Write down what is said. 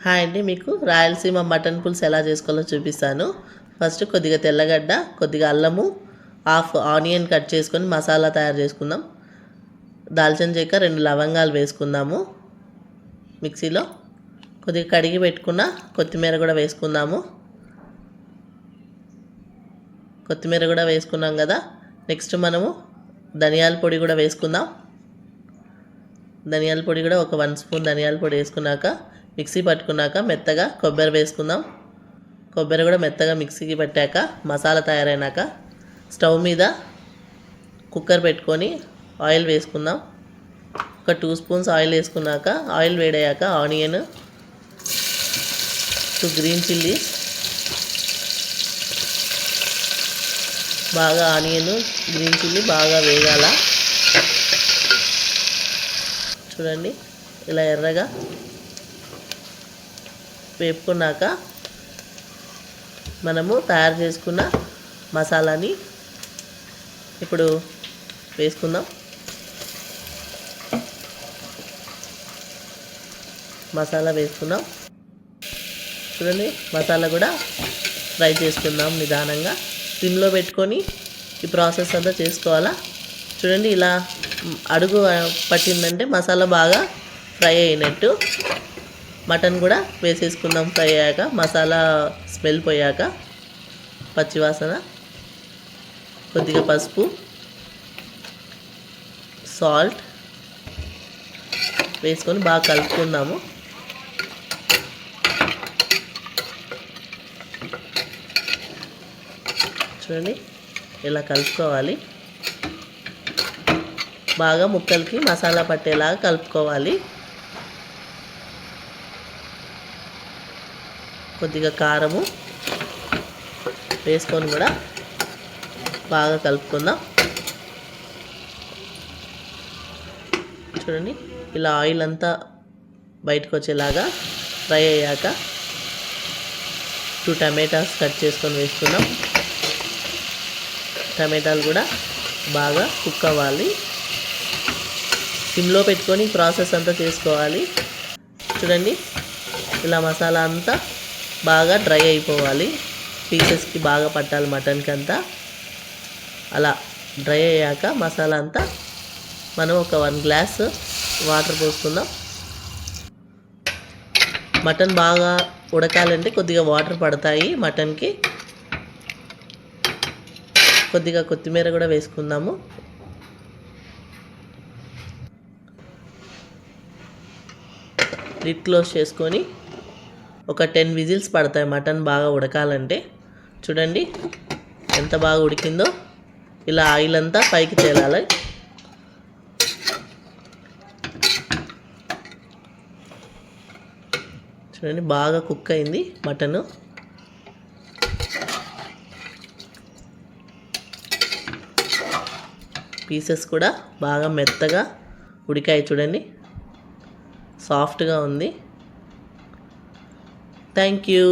Hi అండి, మీకు Rayalaseema mutton పులుసు ఎలా చేసుకోవాలో చూపిస్తాను. ఫస్ట్ కొద్దిగా తెల్లగడ్డ, కొద్దిగా అల్లము, హాఫ్ ఆనియన్ కట్ చేసుకొని మసాలా తయారు చేసుకుందాం. దాల్చిన చెక్క, 2 లవంగాలు వేసుకుందాము. మిక్సీలో కొద్దిగా కడిగి పెట్టుకున్న కొత్తిమీర కూడా వేసుకుందాము. కొత్తిమీర కూడా వేసుకున్నాం కదా. నెక్స్ట్ మనము ధనియాల పొడి కూడా వేసుకుందాం. ధనియాల పొడి కూడా ఒక 1 స్పూన్ ధనియాల పొడి వేసుకున్నాక మిక్సీ పట్టుకున్నాక మెత్తగా కొబ్బరి వేసుకుందాం. కొబ్బరి కూడా మెత్తగా మిక్సీకి పట్టాక మసాలా తయారైనాక స్టవ్ మీద కుక్కర్ పెట్టుకొని ఆయిల్ వేసుకుందాం. ఒక 2 స్పూన్స్ ఆయిల్ వేసుకున్నాక ఆయిల్ వేడయ్యాక ఆనియన్, 2 గ్రీన్ చిల్లీస్, బాగా ఆనియన్ గ్రీన్ చిల్లీ బాగా వేగాల. చూడండి, ఇలా ఎర్రగా వేపుకున్నాక మనము తయారు చేసుకున్న మసాలాని ఇప్పుడు వేసుకుందాం. మసాలా వేసుకుందాం. చూడండి, మసాలా కూడా ఫ్రై చేసుకుందాం నిదానంగా. సిమ్లో పెట్టుకొని ఈ ప్రాసెస్ అంతా చేసుకోవాలా. చూడండి, ఇలా అడుగు పట్టిందంటే మసాలా బాగా ఫ్రై అయినట్టు. మటన్ కూడా వేసేసుకుందాం ఫ్రై అయ్యాక, మసాలా స్మెల్ పోయాక, పచ్చివాసన. కొద్దిగా పసుపు, సాల్ట్ వేసుకొని బాగా కలుపుకుందాము. చూడండి, ఇలా కలుపుకోవాలి. బాగా ముక్కలకి మసాలా పట్టేలాగా కలుపుకోవాలి. కొద్దిగా కారము వేసుకొని కూడా బాగా కలుపుకుందాం. చూడండి, ఇలా ఆయిల్ అంతా బయటకు వచ్చేలాగా ఫ్రై అయ్యాక 2 టమాటాస్ కట్ చేసుకొని వేసుకుందాం. టమాటాలు కూడా బాగా కుక్ అవ్వాలి. సిమ్లో పెట్టుకొని ప్రాసెస్ అంతా చేసుకోవాలి. చూడండి, ఇలా మసాలా అంతా బాగా డ్రై అయిపోవాలి. పీసెస్కి బాగా పట్టాలి మటన్కి అంతా. అలా డ్రై అయ్యాక మసాలా అంతా మనం ఒక 1 గ్లాస్ వాటర్ పోసుకుందాం. మటన్ బాగా ఉడకాలంటే కొద్దిగా వాటర్ పడతాయి మటన్కి. కొద్దిగా కొత్తిమీర కూడా వేసుకుందాము. లిడ్ క్లోజ్ చేసుకొని ఒక 10 విజిల్స్ పడతాయి మటన్ బాగా ఉడకాలంటే. చూడండి ఎంత బాగా ఉడికిందో. ఇలా ఆయిల్ అంతా పైకి తేలాలి. చూడండి, బాగా కుక్ అయింది మటను. పీసెస్ కూడా బాగా మెత్తగా ఉడికాయి. చూడండి, సాఫ్ట్గా ఉంది. Thank you.